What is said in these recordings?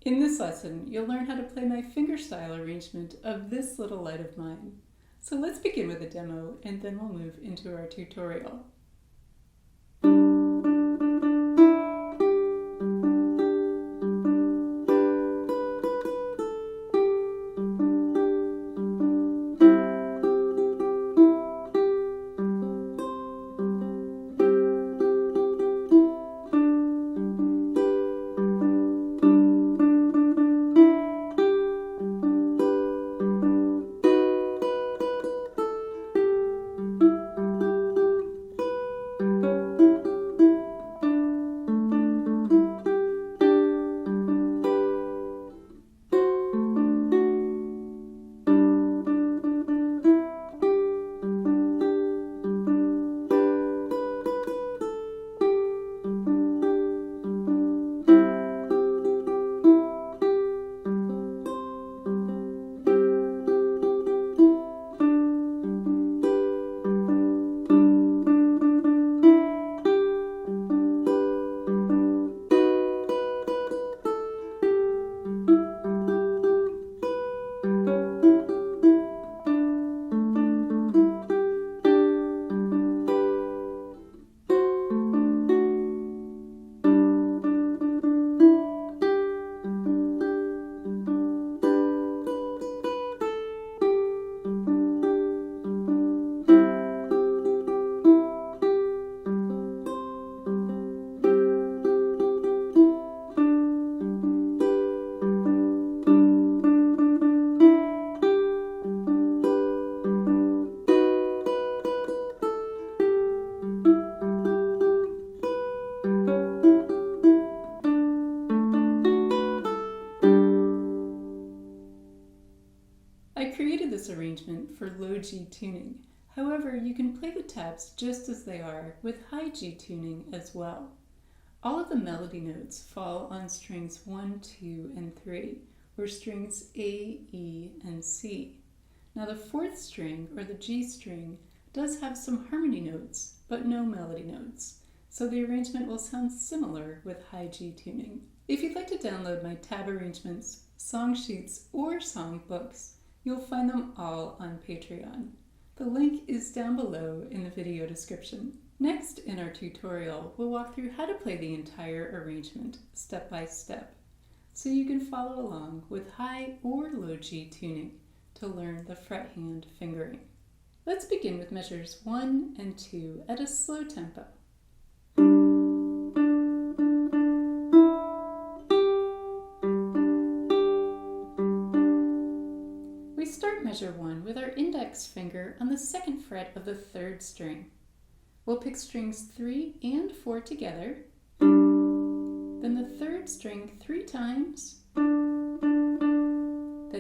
In this lesson, you'll learn how to play my fingerstyle arrangement of This Little Light of Mine. So let's begin with a demo and then we'll move into our tutorial. I created this arrangement for low G tuning. However, you can play the tabs just as they are with high G tuning as well. All of the melody notes fall on strings 1, 2, and 3, or strings A, E, and C. Now the fourth string, or the G string, does have some harmony notes, but no melody notes, so the arrangement will sound similar with high G tuning. If you'd like to download my tab arrangements, song sheets, or song books, you'll find them all on Patreon. The link is down below in the video description. Next in our tutorial, we'll walk through how to play the entire arrangement step by step, so you can follow along with high or low G tuning to learn the fret hand fingering. Let's begin with measures 1 and 2 at a slow tempo. Measure 1 with our index finger on the second fret of the third string. We'll pick strings 3 and 4 together, then the third string 3 times, then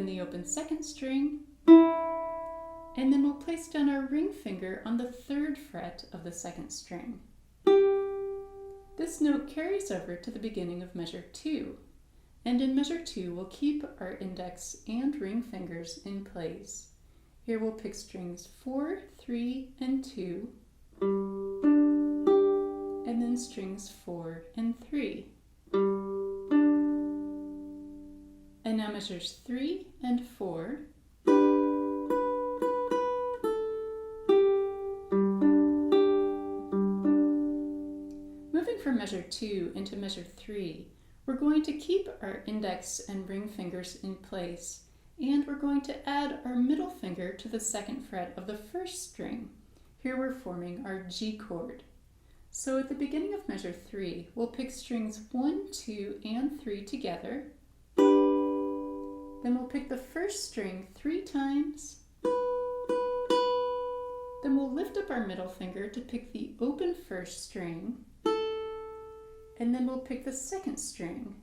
the open second string, and then we'll place down our ring finger on the third fret of the second string. This note carries over to the beginning of measure 2. And in measure 2, we'll keep our index and ring fingers in place. Here we'll pick strings 4, 3, and 2, and then strings 4 and 3. And now measures 3 and 4. Moving from measure 2 into measure 3, we're going to keep our index and ring fingers in place, and we're going to add our middle finger to the second fret of the first string. Here we're forming our G chord. So at the beginning of measure 3, we'll pick strings 1, 2, and 3 together. Then we'll pick the first string 3 times. Then we'll lift up our middle finger to pick the open first string. And then we'll pick the second string.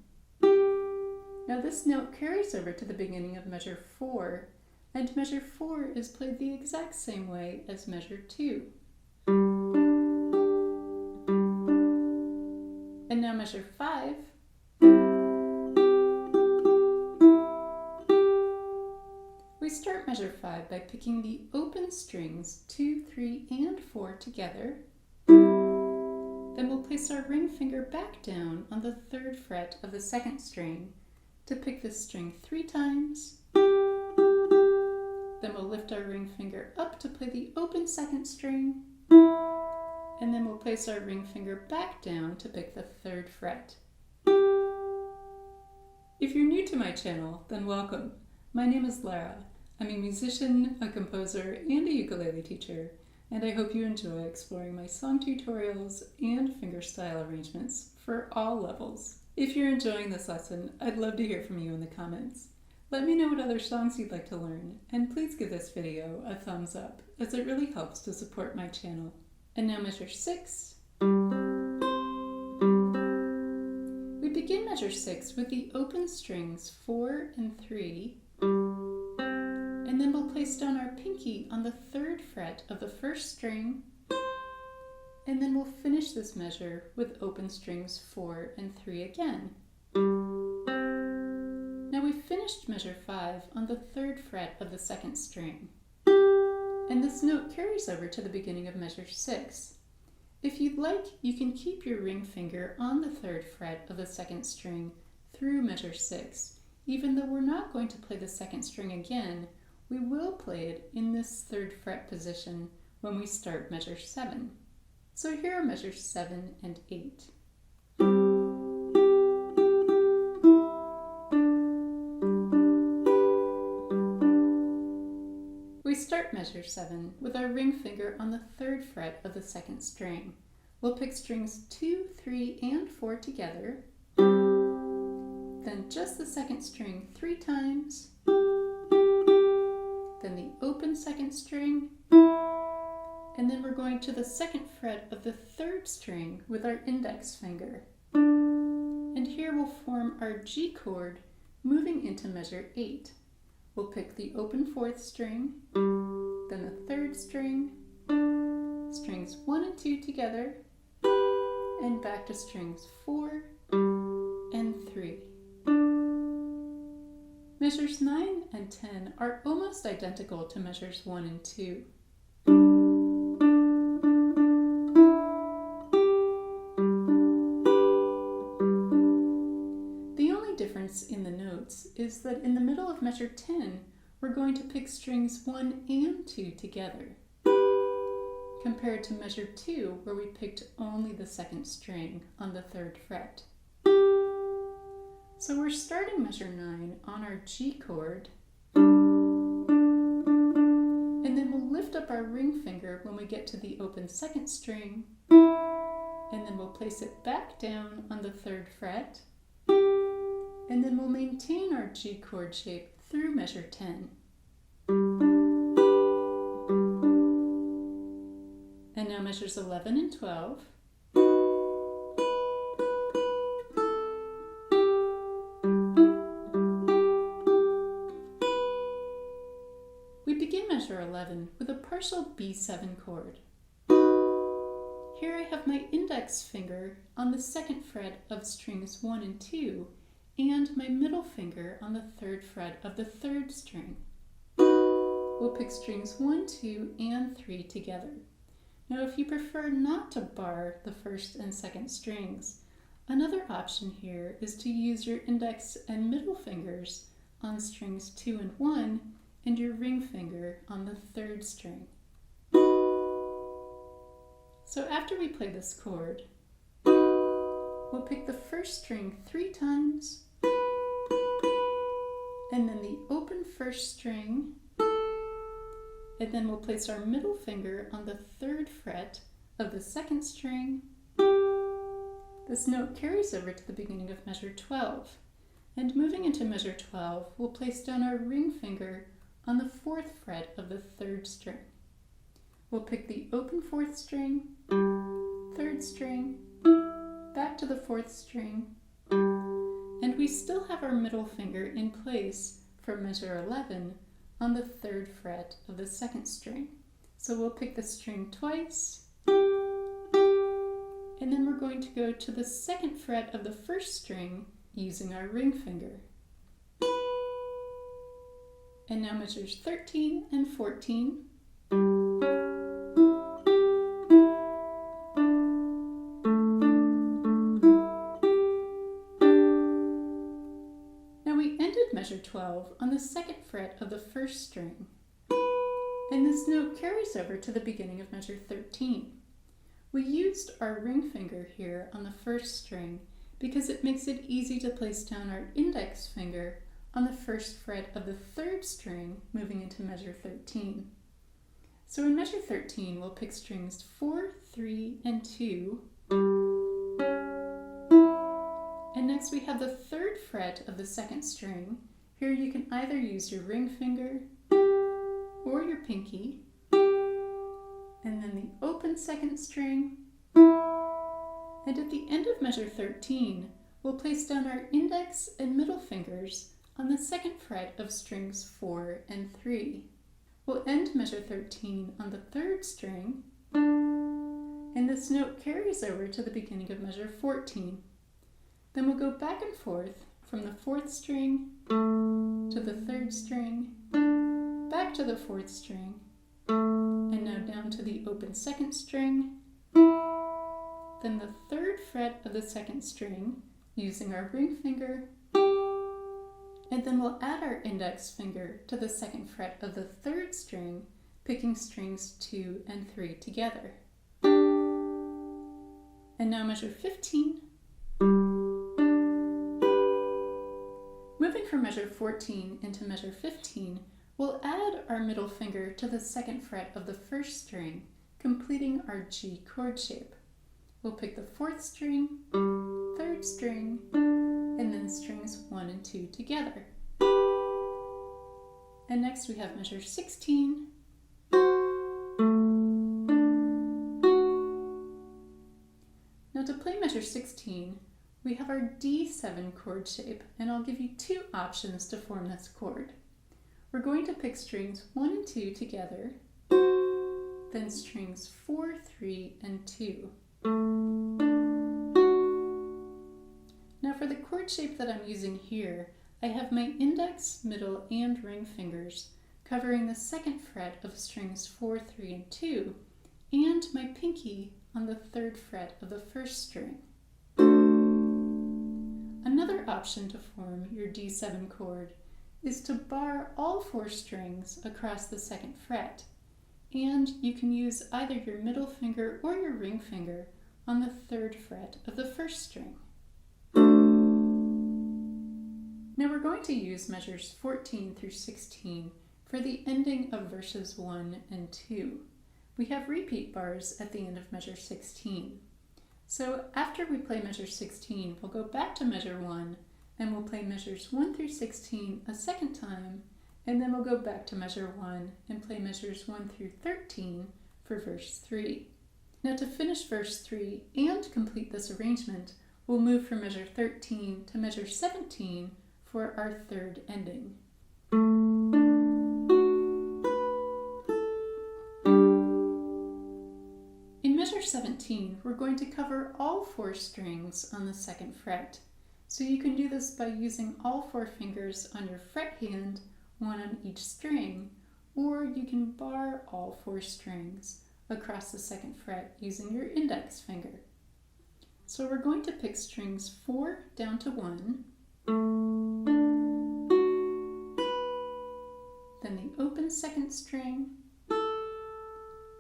Now this note carries over to the beginning of measure 4, and measure 4 is played the exact same way as measure 2. And now measure 5. We start measure 5 by picking the open strings 2, 3, and 4 together. Then we'll place our ring finger back down on the third fret of the second string to pick this string 3 times. Then we'll lift our ring finger up to play the open second string. And then we'll place our ring finger back down to pick the 3rd fret. If you're new to my channel, then welcome. My name is Lara. I'm a musician, a composer, and a ukulele teacher, and I hope you enjoy exploring my song tutorials and fingerstyle arrangements for all levels. If you're enjoying this lesson, I'd love to hear from you in the comments. Let me know what other songs you'd like to learn, and please give this video a thumbs up, as it really helps to support my channel. And now measure 6. We begin measure 6 with the open strings 4 and 3, and then we'll place down our pinky on the 3rd fret of the 1st string, and then we'll finish this measure with open strings 4 and 3 again. Now we've finished measure 5 on the 3rd fret of the 2nd string, and this note carries over to the beginning of measure 6. If you'd like, you can keep your ring finger on the 3rd fret of the 2nd string through measure 6. Even though we're not going to play the 2nd string again, we will play it in this 3rd fret position when we start measure 7. So here are measures 7 and 8. We start measure 7 with our ring finger on the 3rd fret of the 2nd string. We'll pick strings 2, 3, and 4 together, then just the 2nd string 3 times, then the open 2nd string, and then we're going to the 2nd fret of the 3rd string with our index finger. And here we'll form our G chord moving into measure 8. We'll pick the open 4th string, then the 3rd string, strings 1 and 2 together, and back to strings 4 and 3. Measures 9 and 10 are almost identical to measures 1 and 2. In the notes is that in the middle of measure 10, we're going to pick strings 1 and 2 together, compared to measure 2, where we picked only the 2nd string on the 3rd fret. So we're starting measure 9 on our G chord, and then we'll lift up our ring finger when we get to the open 2nd string, and then we'll place it back down on the 3rd fret, and then we'll maintain our G chord shape through measure 10. And now measures 11 and 12. We begin measure 11 with a partial B7 chord. Here I have my index finger on the 2nd fret of strings 1 and 2, and my middle finger on the 3rd fret of the 3rd string. We'll pick strings 1, 2, and 3 together. Now if you prefer not to bar the 1st and 2nd strings, another option here is to use your index and middle fingers on strings 2 and 1 and your ring finger on the 3rd string. So after we play this chord, we'll pick the 1st string 3 times, and then the open 1st string, and then we'll place our middle finger on the 3rd fret of the 2nd string. This note carries over to the beginning of measure 12, and moving into measure 12, we'll place down our ring finger on the 4th fret of the 3rd string. We'll pick the open 4th string, 3rd string, back to the 4th string, and we still have our middle finger in place for measure 11 on the 3rd fret of the 2nd string. So we'll pick the string twice, and then we're going to go to the 2nd fret of the 1st string using our ring finger. And now measures 13 and 14. we ended measure 12 on the 2nd fret of the 1st string, and this note carries over to the beginning of measure 13. We used our ring finger here on the 1st string because it makes it easy to place down our index finger on the 1st fret of the 3rd string moving into measure 13. So in measure 13, we'll pick strings 4, 3, and 2. And next we have the 3rd fret of the 2nd string. Here you can either use your ring finger or your pinky. And then the open 2nd string. And at the end of measure 13, we'll place down our index and middle fingers on the 2nd fret of strings 4 and 3. We'll end measure 13 on the 3rd string, and this note carries over to the beginning of measure 14. Then we'll go back and forth from the 4th string to the 3rd string, back to the 4th string, and now down to the open 2nd string, then the 3rd fret of the 2nd string using our ring finger, and then we'll add our index finger to the 2nd fret of the 3rd string, picking strings 2 and 3 together. And now measure 15. Moving from measure 14 into measure 15, we'll add our middle finger to the 2nd fret of the 1st string, completing our G chord shape. We'll pick the 4th string, 3rd string, and then strings 1 and 2 together. And next we have measure 16. Now to play measure 16, we have our D7 chord shape, and I'll give you 2 options to form this chord. We're going to pick strings 1 and 2 together, then strings 4, 3, and 2. Now for the chord shape that I'm using here, I have my index, middle, and ring fingers covering the 2nd fret of strings 4, 3, and 2, and my pinky on the 3rd fret of the 1st string. Another option to form your D7 chord is to bar all 4 strings across the 2nd fret, and you can use either your middle finger or your ring finger on the 3rd fret of the 1st string. Now we're going to use measures 14 through 16 for the ending of verses 1 and 2. We have repeat bars at the end of measure 16. So after we play measure 16, we'll go back to measure 1 and we'll play measures 1 through 16 a second time, and then we'll go back to measure 1 and play measures 1 through 13 for verse 3. Now to finish verse 3 and complete this arrangement, we'll move from measure 13 to measure 17 for our 3rd ending. In measure 17, we're going to cover all 4 strings on the 2nd fret. So you can do this by using all 4 fingers on your fret hand, 1 on each string, or you can bar all 4 strings across the 2nd fret using your index finger. So we're going to pick strings 4 down to 1, then the open 2nd string,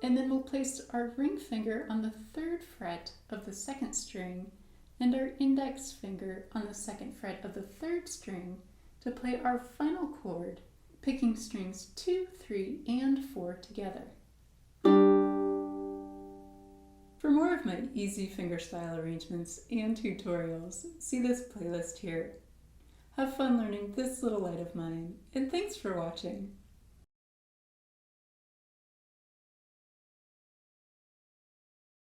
and then we'll place our ring finger on the 3rd fret of the 2nd string and our index finger on the 2nd fret of the 3rd string to play our final chord, picking strings 2, 3, and 4 together. For more of my easy fingerstyle arrangements and tutorials, see this playlist here. Have fun learning this little light of mine, and thanks for watching.